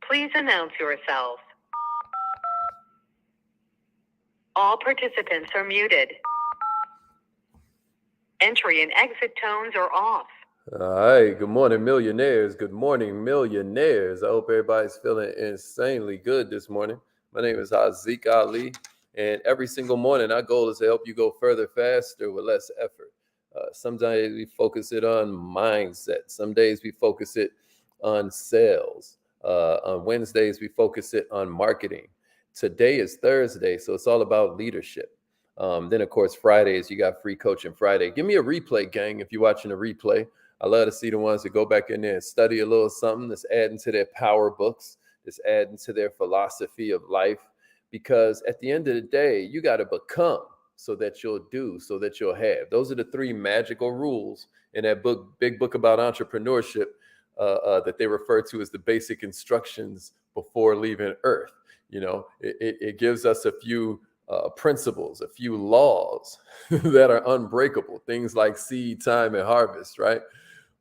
Please announce yourself. All participants are muted. Entry and exit tones are off. All right. Good morning, millionaires. Good morning, millionaires. I hope everybody's feeling insanely good this morning. My name is Haziq Ali, and every single morning, our goal is to help you go further, faster, with less effort. Sometimes we focus it on mindset. Some days we focus it on sales. On Wednesdays, we focus it on marketing. Today is Thursday, so it's all about leadership. Then, of course, Fridays, you got Free Coaching Friday. Give me a replay, gang, if you're watching a replay. I love to see the ones that go back in there and study a little something that's adding to their power books, that's adding to their philosophy of life. Because at the end of the day, you got to become so that you'll do, so that you'll have. Those are the three magical rules in that book, big book about entrepreneurship, that they refer to as the basic instructions before leaving Earth. You know, it gives us a few principles, a few laws that are unbreakable, things like seed, time, and harvest, right?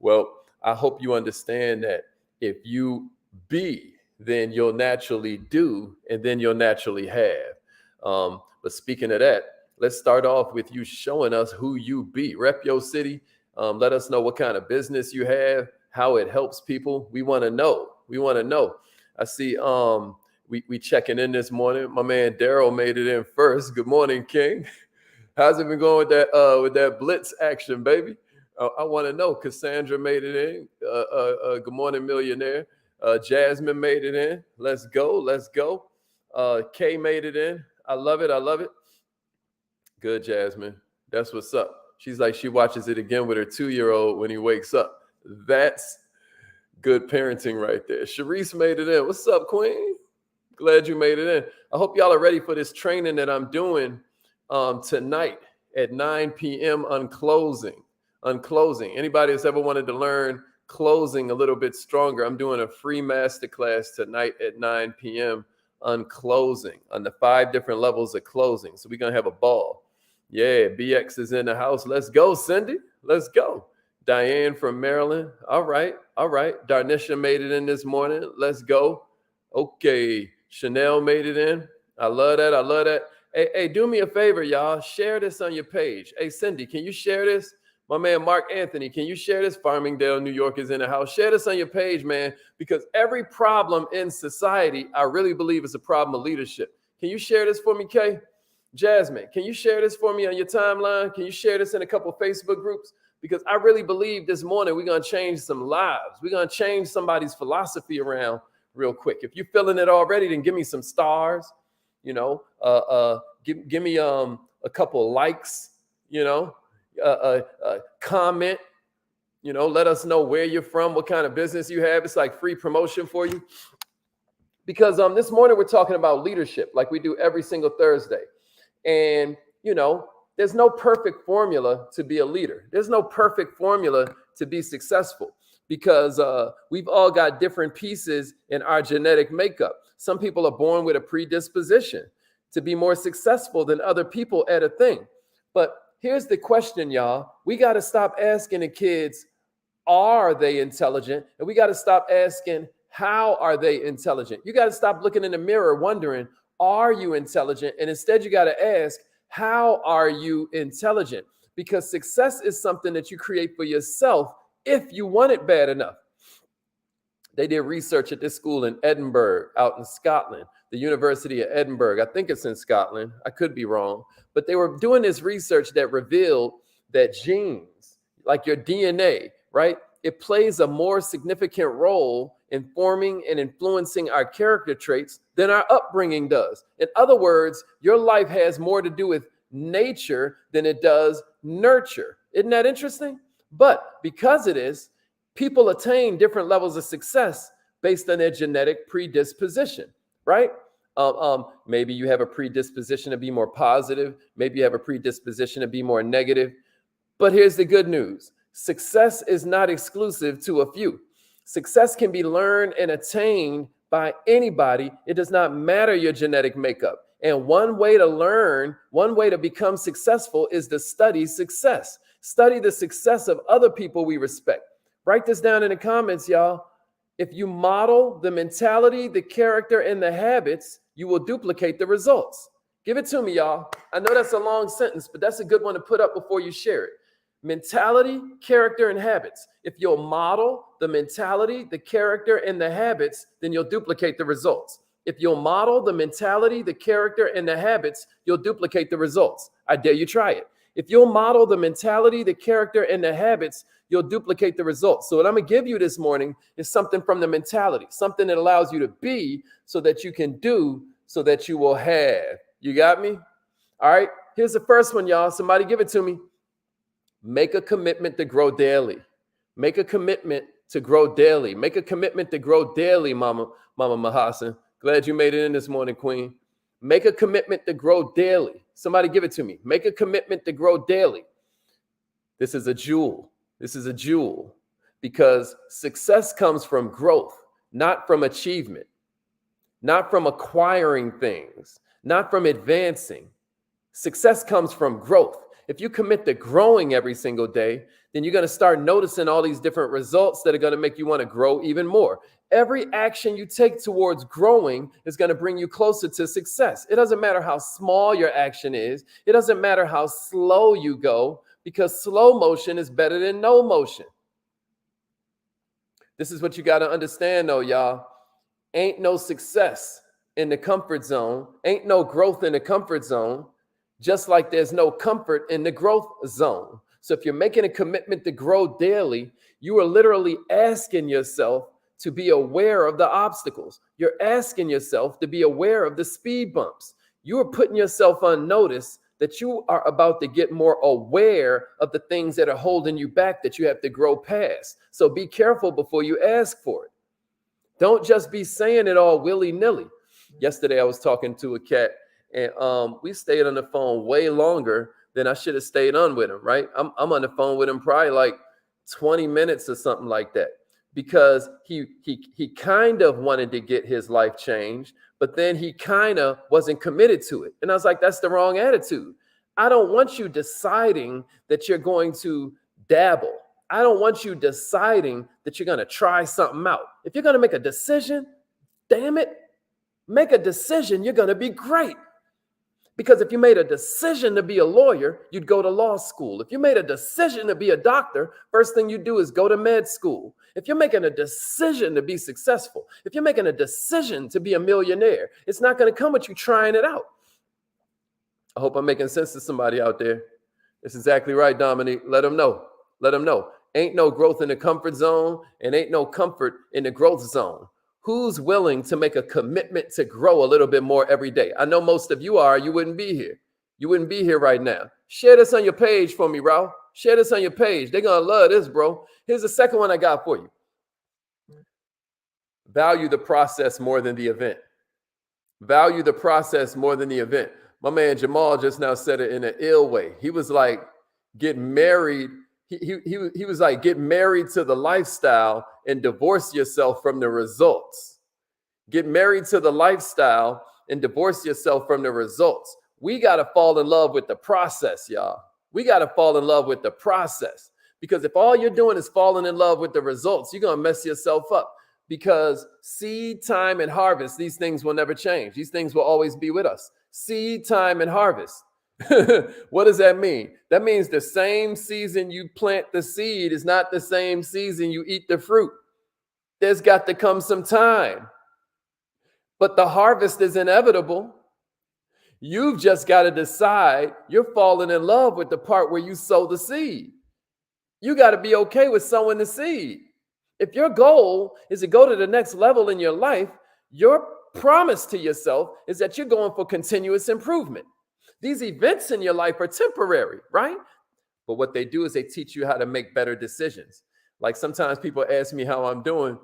Well, I hope you understand that if you be, then you'll naturally do, and then you'll naturally have. But speaking of that, let's start off with you showing us who you be. Rep your city. Let us know what kind of business you have, how it helps people. We want to know. We want to know. I see we checking in this morning. My man Daryl made it in first. Good morning, King. How's it been going with that blitz action, baby? I want to know. Cassandra made it in. Good morning, millionaire. Jasmine made it in. Let's go. Let's go. Kay made it in. I love it. I love it. Good, Jasmine. That's what's up. She's like, she watches it again with her 2-year-old when he wakes up. That's good parenting right there. Sharice made it in. What's up, Queen? Glad you made it in. I hope y'all are ready for this training that I'm doing tonight at 9 p.m. on closing. Anybody that's ever wanted to learn closing a little bit stronger, I'm doing a free masterclass tonight at 9 p.m. on closing, on the 5 different levels of closing. So we're going to have a ball. Yeah, BX is in the house. Let's go, Cindy. Let's go. Diane from Maryland. All right. Darnisha made it in this morning. Let's go. Okay. Chanel made it in. I love that. Hey, do me a favor, y'all. Share this on your page. Hey, Cindy, can you share this? My man, Mark Anthony, can you share this? Farmingdale, New York is in the house. Share this on your page, man, because every problem in society, I really believe is a problem of leadership. Can you share this for me, Kay? Jasmine, can you share this for me on your timeline? Can you share this in a couple of Facebook groups? Because I really believe this morning we're going to change some lives. We're going to change somebody's philosophy around real quick. If you're feeling it already, then give me some stars, give me a couple of likes, comment, let us know where you're from, what kind of business you have. It's like free promotion for you. Because this morning we're talking about leadership like we do every single Thursday. And, there's no perfect formula to be a leader. There's no perfect formula to be successful. Because we've all got different pieces in our genetic makeup. Some people are born with a predisposition to be more successful than other people at a thing. But here's the question, y'all. We got to stop asking the kids, are they intelligent? And we got to stop asking, how are they intelligent? You got to stop looking in the mirror wondering, are you intelligent? And instead, you got to ask, how are you intelligent? Because success is something that you create for yourself if you want it bad enough. They did research at this school in Edinburgh, out in Scotland, the University of Edinburgh. I think it's in Scotland. I could be wrong. But they were doing this research that revealed that genes, like your DNA, right? It plays a more significant role in forming and influencing our character traits than our upbringing does. In other words, your life has more to do with nature than it does nurture. Isn't that interesting? But because it is, people attain different levels of success based on their genetic predisposition, right? Maybe you have a predisposition to be more positive. Maybe you have a predisposition to be more negative. But here's the good news. Success is not exclusive to a few. Success can be learned and attained by anybody. It does not matter your genetic makeup. And one way to learn, one way to become successful is to study success. Study the success of other people we respect. Write this down in the comments, y'all. If you model the mentality, the character, and the habits, you will duplicate the results. Give it to me, y'all. I know that's a long sentence, but that's a good one to put up before you share it. Mentality, character, and habits. If you'll model the mentality, the character, and the habits, then you'll duplicate the results. If you'll model the mentality, the character, and the habits, you'll duplicate the results. I dare you try it. If you'll model the mentality, the character, and the habits, you'll duplicate the results. So what I'm going to give you this morning is something from the mentality, something that allows you to be so that you can do so that you will have. You got me? All right. Here's the first one, y'all. Somebody give it to me. Make a commitment to grow daily. Make a commitment to grow daily. Make a commitment to grow daily, Mama Mahasan. Glad you made it in this morning, Queen. Make a commitment to grow daily. Somebody give it to me. Make a commitment to grow daily. This is a jewel. This is a jewel because success comes from growth, not from achievement, not from acquiring things, not from advancing. Success comes from growth. If you commit to growing every single day, then you're going to start noticing all these different results that are going to make you want to grow even more. Every action you take towards growing is going to bring you closer to success. It doesn't matter how small your action is. It doesn't matter how slow you go, because slow motion is better than no motion. This is what you got to understand, though, y'all. Ain't no success in the comfort zone. Ain't no growth in the comfort zone. Just like there's no comfort in the growth zone. So if you're making a commitment to grow daily, you are literally asking yourself to be aware of the obstacles. You're asking yourself to be aware of the speed bumps. You are putting yourself on notice that you are about to get more aware of the things that are holding you back that you have to grow past. So be careful before you ask for it. Don't just be saying it all willy-nilly. Yesterday, I was talking to a cat, and we stayed on the phone way longer than I should have stayed on with him, right? I'm on the phone with him probably like 20 minutes or something like that, because he kind of wanted to get his life changed, but then he kind of wasn't committed to it. And I was like, that's the wrong attitude. I don't want you deciding that you're going to dabble. I don't want you deciding that you're going to try something out. If you're going to make a decision, damn it, make a decision. You're going to be great. Because if you made a decision to be a lawyer, you'd go to law school. If you made a decision to be a doctor, first thing you do is go to med school. If you're making a decision to be successful, if you're making a decision to be a millionaire, it's not going to come with you trying it out. I hope I'm making sense to somebody out there. That's exactly right, Dominique. Let them know. Let them know. Ain't no growth in the comfort zone and ain't no comfort in the growth zone. Who's willing to make a commitment to grow a little bit more every day? I know most of you are. You wouldn't be here. You wouldn't be here right now. Share this on your page for me, Ralph. Share this on your page. They're going to love this, bro. Here's the second one I got for you. Value the process more than the event. Value the process more than the event. My man Jamal just now said it in an ill way. He was like, get married. He was like, get married to the lifestyle and divorce yourself from the results. Get married to the lifestyle and divorce yourself from the results. We got to fall in love with the process, y'all. We got to fall in love with the process, because if all you're doing is falling in love with the results, you're going to mess yourself up, because seed, time, and harvest, these things will never change. These things will always be with us. Seed, time, and harvest. What does that mean? That means the same season you plant the seed is not the same season you eat the fruit. There's got to come some time. But the harvest is inevitable. You've just got to decide you're falling in love with the part where you sow the seed. You got to be okay with sowing the seed. If your goal is to go to the next level in your life, your promise to yourself is that you're going for continuous improvement. These events in your life are temporary, right? But what they do is they teach you how to make better decisions. Like sometimes people ask me how I'm doing,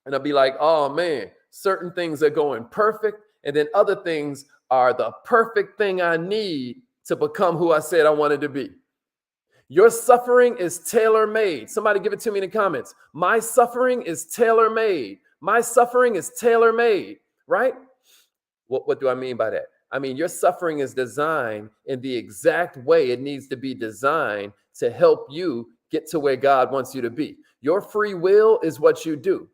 and I'll be like, oh man, certain things are going perfect. And then other things are the perfect thing I need to become who I said I wanted to be. Your suffering is tailor-made. Somebody give it to me in the comments. My suffering is tailor-made. My suffering is tailor-made, right? What do I mean by that? I mean, your suffering is designed in the exact way it needs to be designed to help you get to where God wants you to be. Your free will is what you do.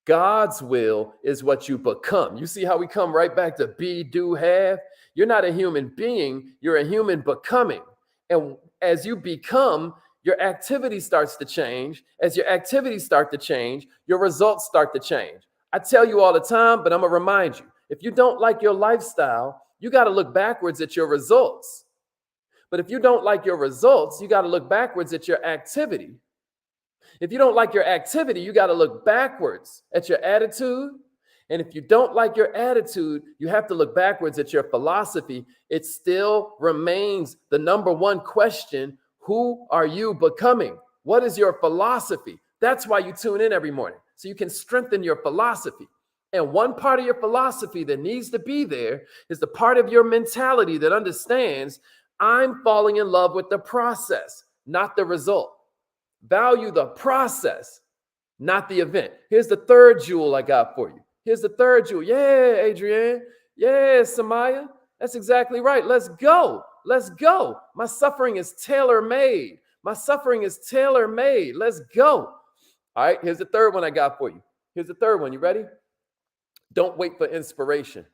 God's will is what you become. You see how we come right back to be, do, have? You're not a human being, you're a human becoming. And as you become, your activity starts to change. As your activities start to change, your results start to change. I tell you all the time, but I'm going to remind you, if you don't like your lifestyle, you got to look backwards at your results. But if you don't like your results, you got to look backwards at your activity. If you don't like your activity, you got to look backwards at your attitude. And if you don't like your attitude, you have to look backwards at your philosophy. It still remains the number one question. Who are you becoming? What is your philosophy? That's why you tune in every morning, so you can strengthen your philosophy. And one part of your philosophy that needs to be there is the part of your mentality that understands I'm falling in love with the process, not the result. Value the process, not the event. Here's the third jewel I got for you. Here's the third jewel. Yeah, Adrienne. Yeah, Samaya. That's exactly right. Let's go. Let's go. My suffering is tailor-made. My suffering is tailor-made. Let's go. All right, here's the third one I got for you. Here's the third one. You ready? Don't wait for inspiration.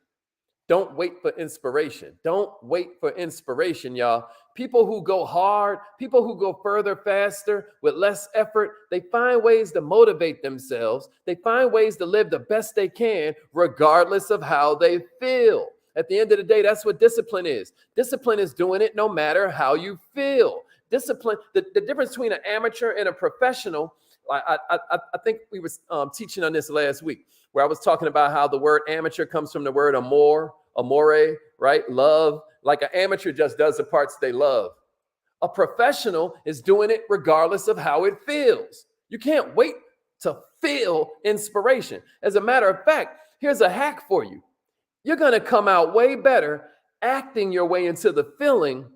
Don't wait for inspiration. Don't wait for inspiration, y'all. People who go hard, people who go further, faster, with less effort, they find ways to motivate themselves. They find ways to live the best they can, regardless of how they feel. At the end of the day, that's what discipline is. Discipline is doing it no matter how you feel. Discipline, the difference between an amateur and a professional, I think we were teaching on this last week, where I was talking about how the word amateur comes from the word amore, right? Love. Like an amateur just does the parts they love. A professional is doing it regardless of how it feels. You can't wait to feel inspiration. As a matter of fact, here's a hack for you. You're going to come out way better acting your way into the feeling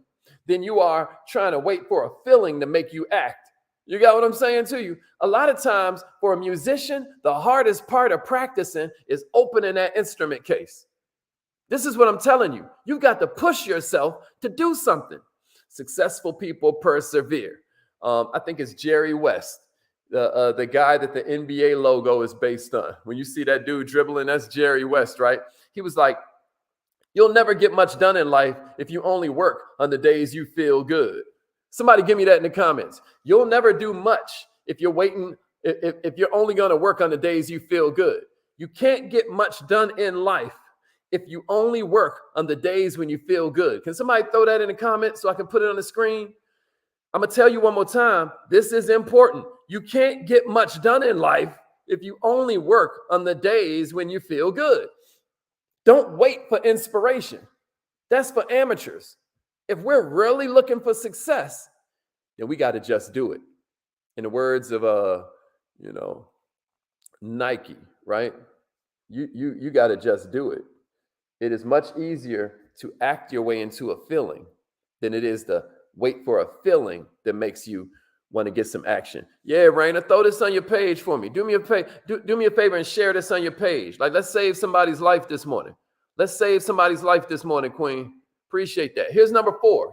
than you are trying to wait for a feeling to make you act. You got what I'm saying to you? A lot of times for a musician, the hardest part of practicing is opening that instrument case. This is what I'm telling you. You've got to push yourself to do something. Successful people persevere. I think it's Jerry West, the guy that the NBA logo is based on. When you see that dude dribbling, that's Jerry West, right? He was like, you'll never get much done in life if you only work on the days you feel good. Somebody give me that in the comments. You'll never do much if you're waiting, if you're only going to work on the days you feel good. You can't get much done in life if you only work on the days when you feel good. Can somebody throw that in the comments so I can put it on the screen? I'm going to tell you one more time. This is important. You can't get much done in life if you only work on the days when you feel good. Don't wait for inspiration. That's for amateurs. If we're really looking for success, then we got to just do it. In the words of Nike, right? You got to just do it. It is much easier to act your way into a feeling than it is to wait for a feeling that makes you want to get some action. Yeah, Raina, throw this on your page for me. Do me a favor and share this on your page. Like, let's save somebody's life this morning. Let's save somebody's life this morning, Queen. Appreciate that. Here's number 4.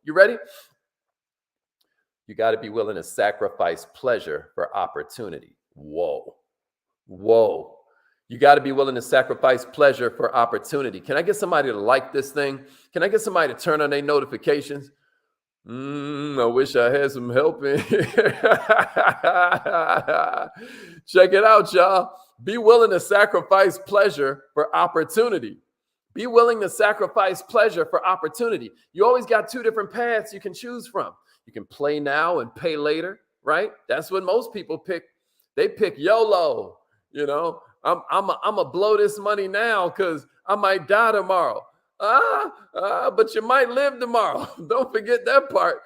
You ready? You got to be willing to sacrifice pleasure for opportunity. Whoa. You got to be willing to sacrifice pleasure for opportunity. Can I get somebody to like this thing? Can I get somebody to turn on their notifications? I wish I had some help in. Check it out, y'all. Be willing to sacrifice pleasure for opportunity. Be willing to sacrifice pleasure for opportunity. You always got 2 different paths you can choose from. You can play now and pay later, right? That's what most people pick. They pick YOLO, I'm a blow this money now because I might die tomorrow. But you might live tomorrow. Don't forget that part.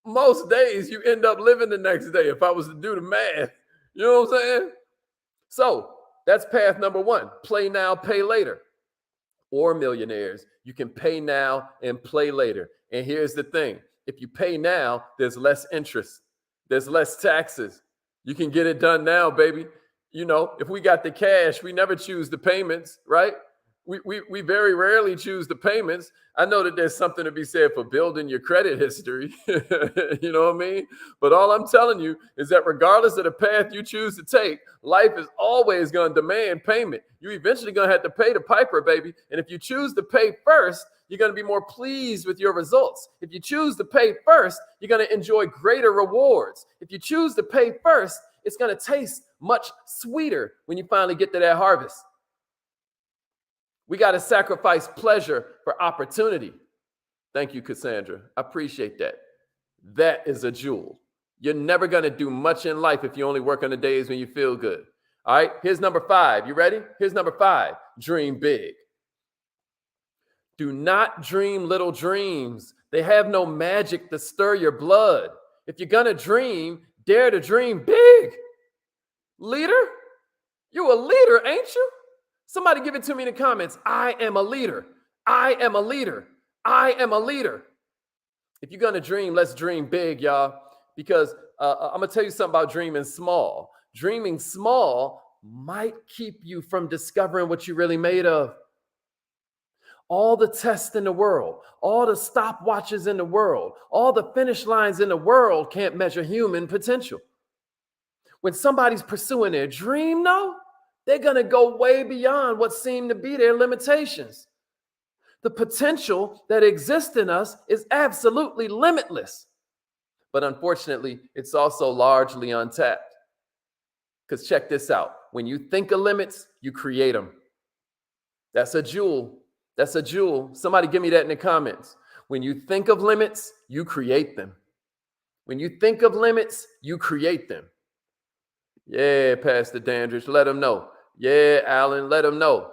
Most days you end up living the next day if I was to do the math. You know what I'm saying? So that's path number 1. Play now, pay later. Or millionaires, you can pay now and play later. And here's the thing. If you pay now, there's less interest. There's less taxes. You can get it done now, baby. If we got the cash, we never choose the payments, right? We very rarely choose the payments. I know that there's something to be said for building your credit history. You know what I mean? But all I'm telling you is that regardless of the path you choose to take, life is always going to demand payment. You're eventually going to have to pay the piper, baby. And if you choose to pay first, you're going to be more pleased with your results. If you choose to pay first, you're going to enjoy greater rewards. If you choose to pay first, it's going to taste much sweeter when you finally get to that harvest. We got to sacrifice pleasure for opportunity. Thank you, Cassandra. I appreciate that. That is a jewel. You're never going to do much in life if you only work on the days when you feel good. All right, here's number 5. You ready? Here's number 5. Dream big. Do not dream little dreams. They have no magic to stir your blood. If you're going to dream, dare to dream big. Leader? You a leader, ain't you? Somebody give it to me in the comments. I am a leader. I am a leader. I am a leader. If you're going to dream, let's dream big, y'all. Because I'm going to tell you something about dreaming small. Dreaming small might keep you from discovering what you're really made of. All the tests in the world, all the stopwatches in the world, all the finish lines in the world can't measure human potential. When somebody's pursuing their dream, though, they're going to go way beyond what seem to be their limitations. The potential that exists in us is absolutely limitless. But unfortunately, it's also largely untapped. Because check this out. When you think of limits, you create them. That's a jewel. That's a jewel. Somebody give me that in the comments. When you think of limits, you create them. When you think of limits, you create them. Yeah, Pastor Dandridge, let them know. Yeah, Alan, let them know.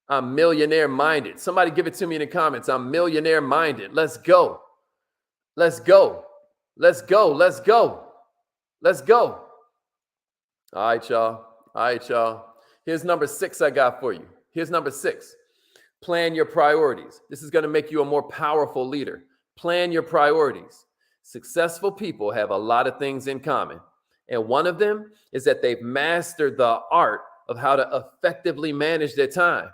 I'm millionaire minded. Somebody give it to me in the comments. I'm millionaire minded. Let's go. Let's go. Let's go. Let's go. Let's go. All right, y'all. All right, y'all. Here's number 6 I got for you. Here's number 6. Plan your priorities. This is going to make you a more powerful leader. Plan your priorities. Successful people have a lot of things in common. And one of them is that they've mastered the art of how to effectively manage their time.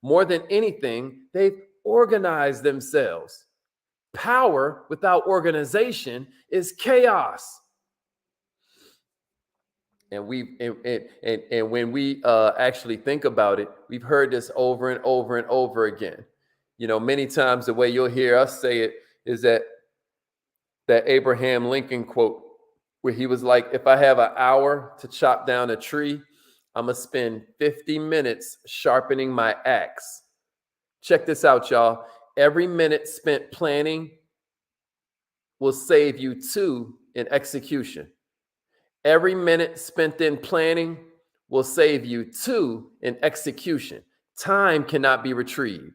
More than anything, they've organized themselves. Power without organization is chaos. And when we actually think about it, we've heard this over and over and over again. You know, many times the way you'll hear us say it is that Abraham Lincoln quote, where he was like, if I have an hour to chop down a tree, I'm going to spend 50 minutes sharpening my axe. Check this out, y'all. Every minute spent planning will save you 2 in execution. Every minute spent in planning will save you 2 in execution. Time cannot be retrieved.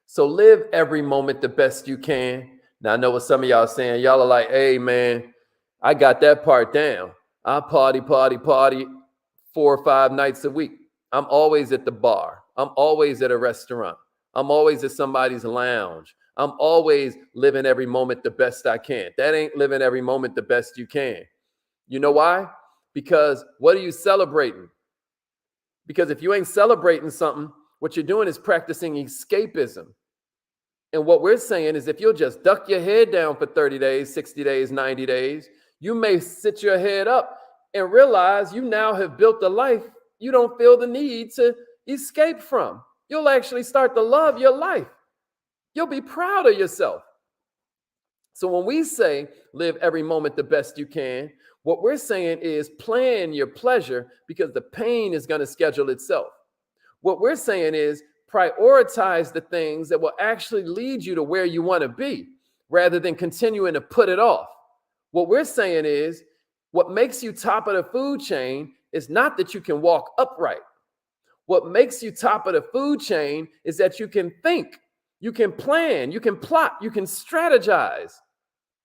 So live every moment the best you can. Now, I know what some of y'all are saying. Y'all are like, hey, man, I got that part down. I party 4 or 5 nights a week. I'm always at the bar. I'm always at a restaurant. I'm always at somebody's lounge. I'm always living every moment the best I can. That ain't living every moment the best you can. You know why? Because what are you celebrating? Because if you ain't celebrating something, what you're doing is practicing escapism. And what we're saying is if you'll just duck your head down for 30 days, 60 days, 90 days, you may sit your head up and realize you now have built a life you don't feel the need to escape from. You'll actually start to love your life. You'll be proud of yourself. So when we say live every moment the best you can, what we're saying is plan your pleasure because the pain is going to schedule itself. What we're saying is prioritize the things that will actually lead you to where you want to be rather than continuing to put it off. What we're saying is what makes you top of the food chain is not that you can walk upright. What makes you top of the food chain is that you can think, you can plan, you can plot, you can strategize.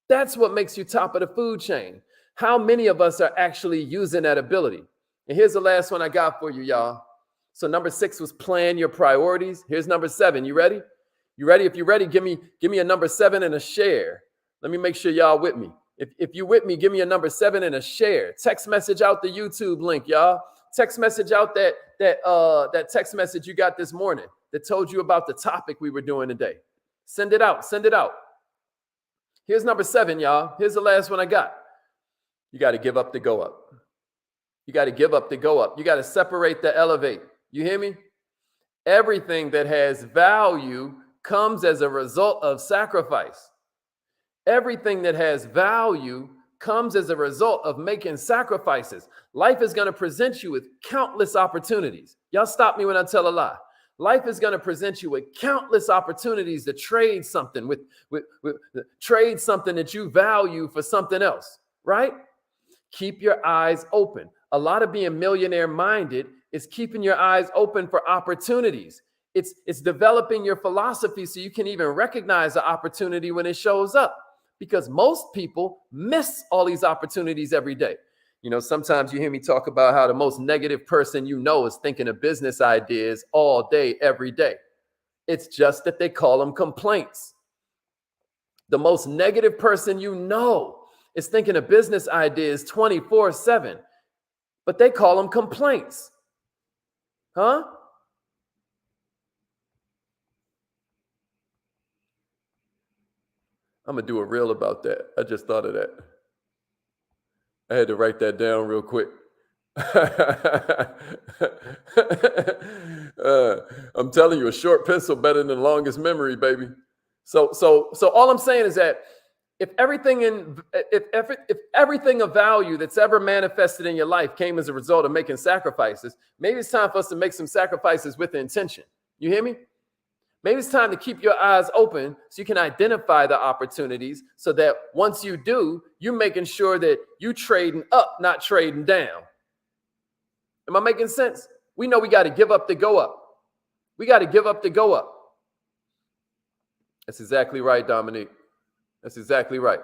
That's what makes you top of the food chain. How many of us are actually using that ability? And here's the last one I got for you, y'all. So number 6 was plan your priorities. Here's number 7. You ready? You ready? If you're ready, give me a number 7 and a share. Let me make sure y'all with me. If you with me, give me a number 7 and a share. Text message out the YouTube link, y'all. Text message out that text message you got this morning. that told you about the topic we were doing today. Send it out. Send it out. Here's number 7, y'all. Here's the last one I got. You got to give up to go up. You got to give up to go up. You got to separate to elevate. You hear me? Everything that has value comes as a result of sacrifice. Everything that has value comes as a result of making sacrifices. Life is going to present you with countless opportunities. Y'all stop me when I tell a lie. Life is going to present you with countless opportunities to trade something trade something that you value for something else, right? Keep your eyes open. A lot of being millionaire minded is keeping your eyes open for opportunities. It's developing your philosophy so you can even recognize the opportunity when it shows up, because most people miss all these opportunities every day. You know, sometimes you hear me talk about how the most negative person you know is thinking of business ideas all day, every day. It's just that they call them complaints. The most negative person you know is thinking of business ideas 24/7, but they call them complaints. Huh? I'm going to do a reel about that. I just thought of that. I had to write that down real quick. I'm telling you, a short pencil better than the longest memory, baby. So all I'm saying is that if everything of value that's ever manifested in your life came as a result of making sacrifices, maybe it's time for us to make some sacrifices with intention. You hear me? Maybe it's time to keep your eyes open so you can identify the opportunities, so that once you do, you're making sure that you trading up, not trading down. Am I making sense? We know we got to give up to go up. We got to give up to go up. That's exactly right, Dominique. That's exactly right.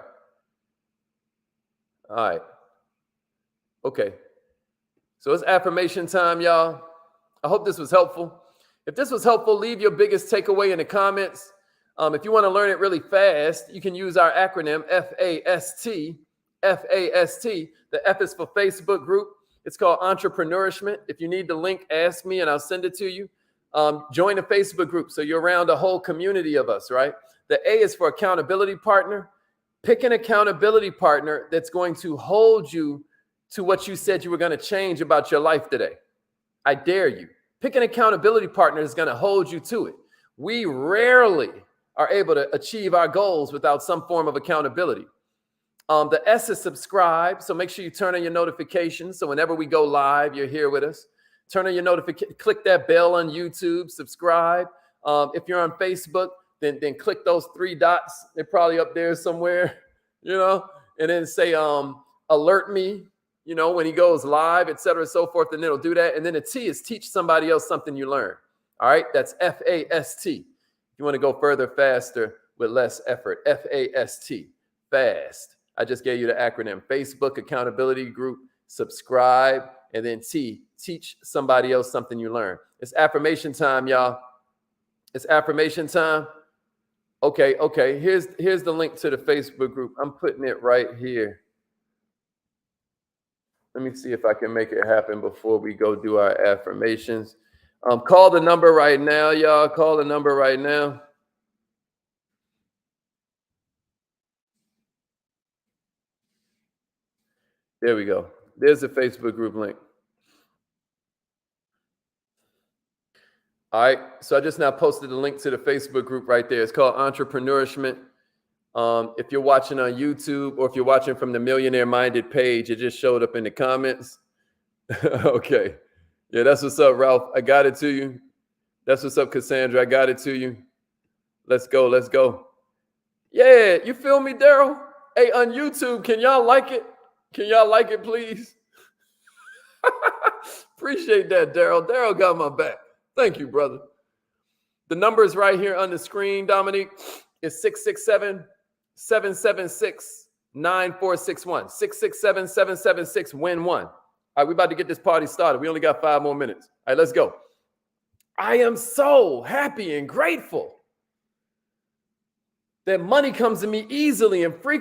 All right. Okay. So it's affirmation time, y'all. I hope this was helpful. If this was helpful, leave your biggest takeaway in the comments. If you want to learn it really fast, you can use our acronym FAST. FAST. The F is for Facebook group. It's called Entrepreneurishment. If you need the link, ask me and I'll send it to you. Join the Facebook group so you're around a whole community of us, right? The A is for accountability partner. Pick an accountability partner that's going to hold you to what you said you were going to change about your life today. I dare you. Pick an accountability partner that's going to hold you to it. We rarely are able to achieve our goals without some form of accountability. The S is subscribe. So make sure you turn on your notifications. So whenever we go live, you're here with us. Turn on your notification. Click that bell on YouTube. Subscribe. If you're on Facebook, then click those 3 dots. They're probably up there somewhere, you know, and then say alert me, you know, when he goes live, et cetera, so forth, and it'll do that. And then the T is teach somebody else something you learn. All right, that's FAST. If you want to go further, faster, with less effort, FAST, fast. I just gave you the acronym: Facebook accountability group, subscribe, and then T, teach somebody else something you learn. It's affirmation time, y'all. It's affirmation time. Okay. Here's the link to the Facebook group. I'm putting it right here. Let me see if I can make it happen before we go do our affirmations. Call the number right now, y'all. Call the number right now. There we go. There's the Facebook group link. All right. So I just now posted the link to the Facebook group right there. It's called Entrepreneurishment. If you're watching on YouTube or if you're watching from the Millionaire Minded page, it just showed up in the comments. Okay. Yeah, that's what's up, Ralph. I got it to you. That's what's up, Cassandra. I got it to you. Let's go. Let's go. Yeah, you feel me, Daryl? Hey, on YouTube, can y'all like it? Can y'all like it, please? Appreciate that, Daryl. Daryl got my back. Thank you, brother. The number is right here on the screen, Dominique. It's 667-776-9461. 667-776-WIN1. All right, we're about to get this party started. We only got 5 more minutes. All right, let's go. I am so happy and grateful that money comes to me easily and frequently.